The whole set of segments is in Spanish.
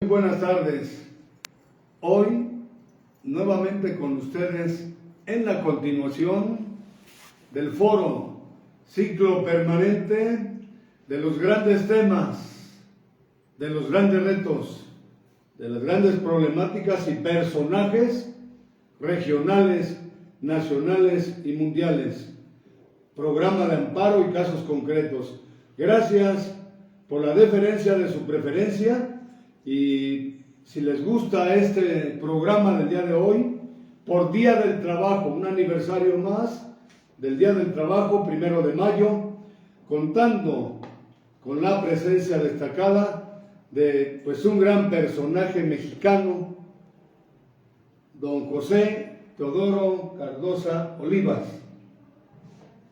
Buenas tardes. Hoy nuevamente con ustedes en la continuación del foro ciclo permanente de los grandes temas, de los grandes retos, de las grandes problemáticas y personajes regionales, nacionales y mundiales. Programa de amparo y casos concretos. Gracias por la deferencia de su preferencia. Y si les gusta este programa del día de hoy, por Día del Trabajo, un aniversario más del Día del Trabajo, 1 de mayo, contando con la presencia destacada de un gran personaje mexicano, don José Teodoro Cardosa Olivas,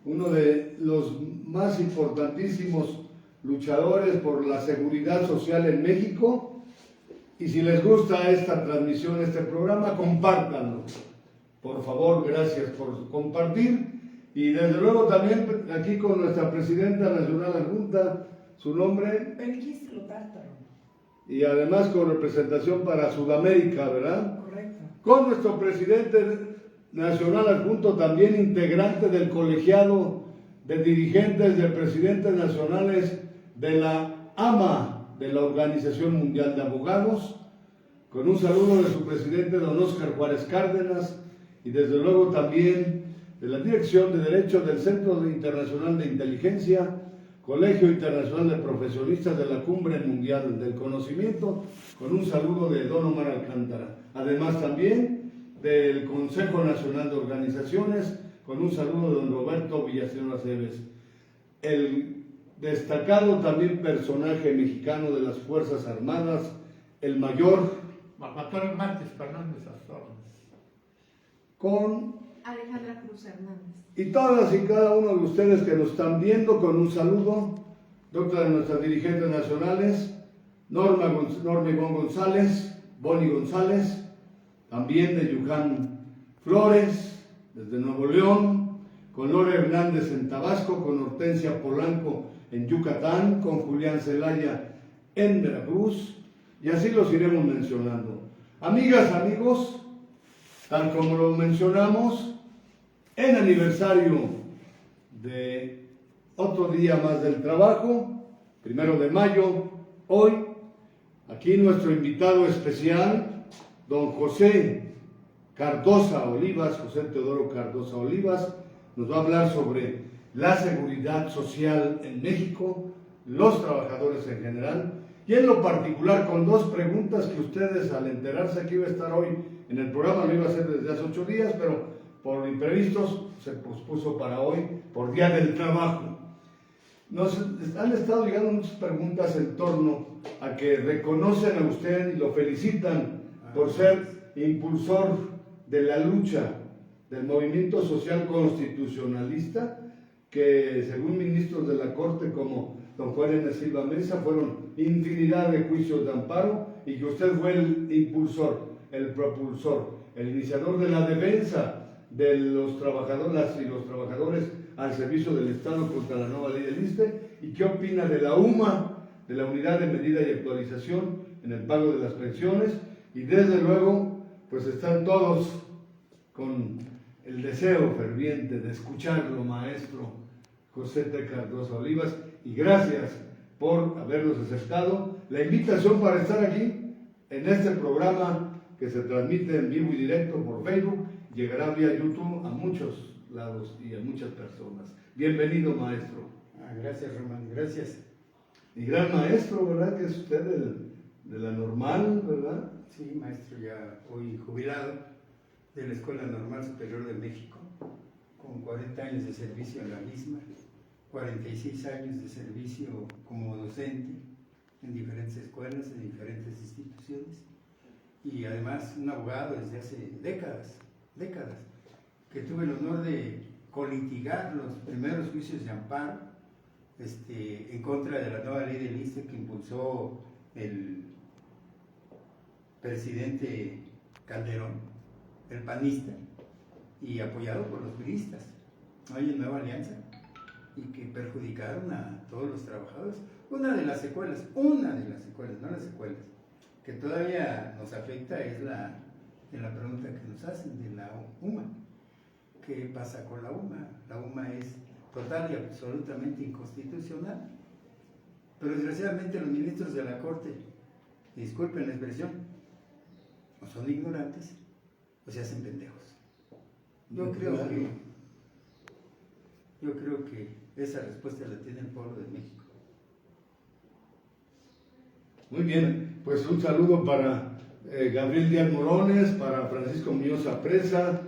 uno de los más importantísimos luchadores por la seguridad social en México. Y si les gusta esta transmisión, este programa, compártanlo. Por favor, gracias por compartir. Y desde luego también aquí con nuestra presidenta nacional adjunta, su nombre. Belkis Lotártaro. Y además con representación para Sudamérica, ¿verdad? Correcto. Con nuestro presidente nacional adjunto, también integrante del colegiado de dirigentes de presidentes nacionales de la AMA, de la Organización Mundial de Abogados, con un saludo de su presidente don Óscar Juárez Cárdenas, y desde luego también de la Dirección de Derecho del Centro Internacional de Inteligencia, Colegio Internacional de Profesionistas de la Cumbre Mundial del Conocimiento, con un saludo de don Omar Alcántara. Además también del Consejo Nacional de Organizaciones, con un saludo de don Roberto Villaseñor Aceves. El destacado también personaje mexicano de las Fuerzas Armadas, el mayor Antonio Márquez Fernández Azornes, con Alejandra Cruz Hernández. y todas y cada uno de ustedes que nos están viendo, con un saludo, doctora de nuestras dirigentes nacionales, Norma Ivonne González, Bonnie González, también de Yucán Flores, desde Nuevo León, con Lore Hernández en Tabasco, con Hortensia Polanco en Yucatán, con Julián Zelaya en Veracruz, y así los iremos mencionando. Amigas, amigos, tal como lo mencionamos, en aniversario de otro día más del trabajo, 1 de mayo, hoy, aquí nuestro invitado especial, don José Cardosa Olivas, José Teodoro Cardosa Olivas, nos va a hablar sobre la seguridad social en México, los trabajadores en general, y en lo particular con dos preguntas que ustedes, al enterarse que iba a estar hoy en el programa, lo iba a hacer desde hace 8 días, pero por imprevistos se pospuso para hoy, por Día del Trabajo. Nos han estado llegando muchas preguntas en torno a que reconocen a usted y lo felicitan por ser impulsor de la lucha del movimiento social constitucionalista, que según ministros de la Corte como don Juan N. Silva Mesa fueron infinidad de juicios de amparo, y que usted fue el impulsor, el propulsor, el iniciador de la defensa de los trabajadores y los trabajadores al servicio del Estado contra la nueva ley del ISSSTE. ¿Y qué opina de la UMA, de la Unidad de Medida y Actualización en el pago de las pensiones? Y desde luego, pues están todos con el deseo ferviente de escucharlo, maestro José T. Cardosa Olivas, y gracias por habernos aceptado la invitación para estar aquí en este programa que se transmite en vivo y directo por Facebook, llegará vía YouTube a muchos lados y a muchas personas. Bienvenido, maestro. Gracias, Román, gracias. Y gran maestro, ¿verdad? Que es usted de la normal, ¿verdad? Sí, maestro, ya hoy jubilado de la Escuela Normal Superior de México, con 40 años de servicio en la misma, 46 años de servicio como docente en diferentes escuelas, en diferentes instituciones, y además un abogado desde hace décadas, que tuve el honor de colitigar los primeros juicios de amparo en contra de la nueva ley del ISSSTE que impulsó el presidente Calderón, el panista, y apoyado por los priistas. Hay una nueva alianza, y que perjudicaron a todos los trabajadores. Una de las secuelas, no las secuelas, que todavía nos afecta es de la pregunta que nos hacen de la UMA. ¿Qué pasa con la UMA? La UMA es total y absolutamente inconstitucional. Pero desgraciadamente los ministros de la Corte, disculpen la expresión, o son ignorantes o se hacen pendejos. Yo creo que esa respuesta la tiene el pueblo de México. Muy bien, pues un saludo para Gabriel Díaz Morones, para Francisco Muñoz Apresa,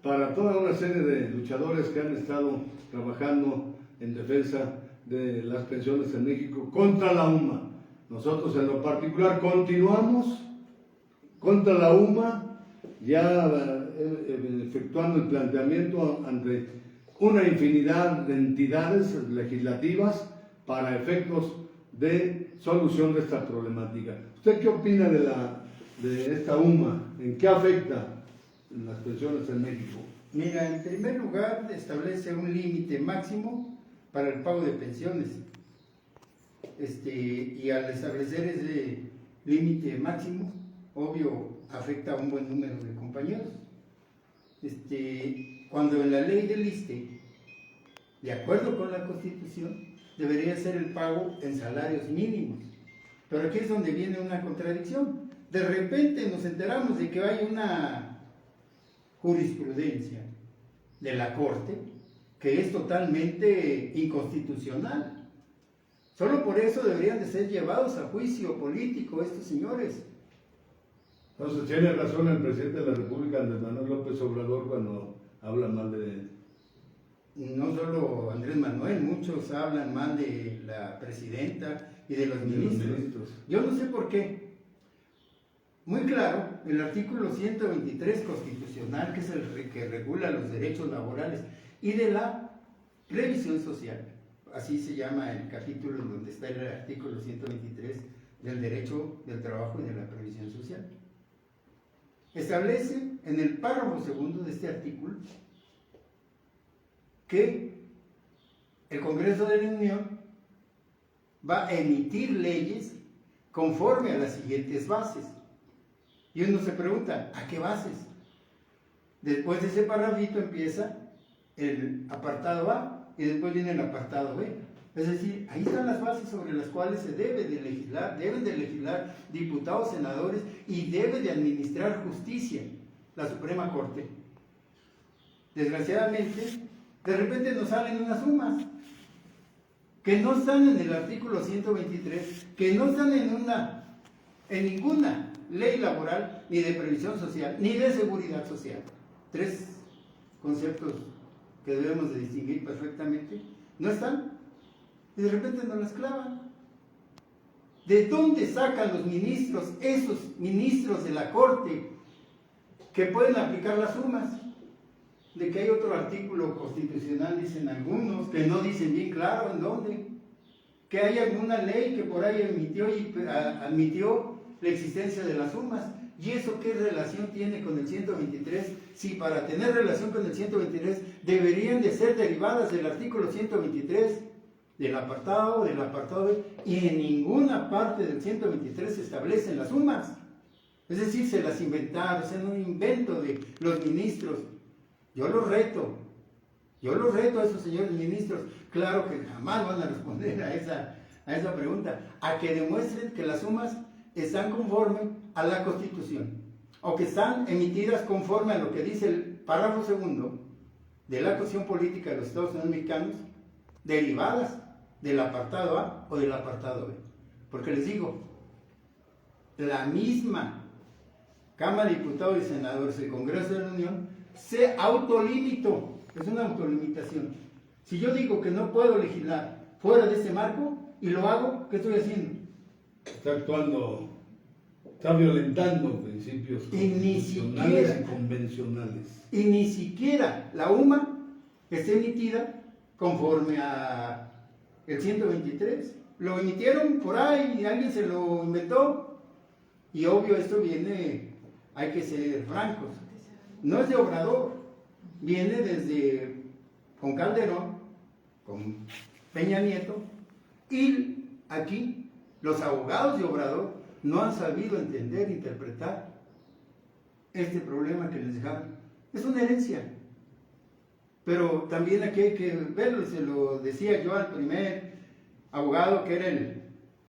para toda una serie de luchadores que han estado trabajando en defensa de las pensiones en México contra la UMA. Nosotros en lo particular continuamos contra la UMA, ya efectuando el planteamiento ante una infinidad de entidades legislativas para efectos de solución de esta problemática. ¿Usted qué opina de esta UMA? ¿En qué afecta las pensiones en México? Mira, en primer lugar establece un límite máximo para el pago de pensiones. Y al establecer ese límite máximo, obvio, afecta a un buen número de compañeros. Cuando en la ley del ISSSTE, de acuerdo con la Constitución, debería ser el pago en salarios mínimos. Pero aquí es donde viene una contradicción. De repente nos enteramos de que hay una jurisprudencia de la Corte que es totalmente inconstitucional. Solo por eso deberían de ser llevados a juicio político estos señores. Entonces tiene razón el presidente de la República, Andrés Manuel López Obrador, cuando habla mal de... No solo Andrés Manuel, muchos hablan mal de la presidenta y de los ministros. Yo no sé por qué. Muy claro, el artículo 123 constitucional, que es el que regula los derechos laborales y de la previsión social, así se llama el capítulo en donde está el artículo 123 del derecho del trabajo y de la previsión social. Establece en el párrafo segundo de este artículo que el Congreso de la Unión va a emitir leyes conforme a las siguientes bases. Y uno se pregunta, ¿a qué bases? Después de ese párrafito empieza el apartado A y después viene el apartado B. Es decir, ahí están las bases sobre las cuales se debe de legislar, deben de legislar diputados, senadores y debe de administrar justicia la Suprema Corte. Desgraciadamente, de repente nos salen unas sumas que no están en el artículo 123, que no están en ninguna ley laboral, ni de previsión social, ni de seguridad social. Tres conceptos que debemos de distinguir perfectamente, no están, y de repente nos las clavan. ¿De dónde sacan los ministros, esos ministros de la Corte, que pueden aplicar las sumas? De que hay otro artículo constitucional, dicen algunos, que no dicen bien claro en dónde, que hay alguna ley que por ahí admitió la existencia de las sumas. ¿Y eso qué relación tiene con el 123? Si para tener relación con el 123 deberían de ser derivadas del artículo 123, del apartado B, y en ninguna parte del 123 se establecen las sumas. Es decir, se las inventaron, es un invento de los ministros. Yo los reto a esos señores ministros, claro que jamás van a responder a esa pregunta, a que demuestren que las sumas están conforme a la Constitución, o que están emitidas conforme a lo que dice el párrafo segundo de la Constitución Política de los Estados Unidos Mexicanos, derivadas del apartado A o del apartado B. Porque les digo, la misma Cámara de Diputados y Senadores del Congreso de la Unión se autolimitó, es una autolimitación. Si yo digo que no puedo legislar fuera de ese marco y lo hago, ¿qué estoy haciendo? Está actuando, está violentando principios constitucionales y convencionales. Y ni siquiera la UMA está emitida conforme a el 123. Lo emitieron por ahí y alguien se lo inventó. Y obvio esto viene, hay que ser francos, no es de Obrador, viene desde con Calderón, con Peña Nieto, y aquí los abogados de Obrador no han sabido entender, interpretar este problema que les dejaron. Es una herencia. Pero también aquí hay que verlo, se lo decía yo al primer abogado, que era el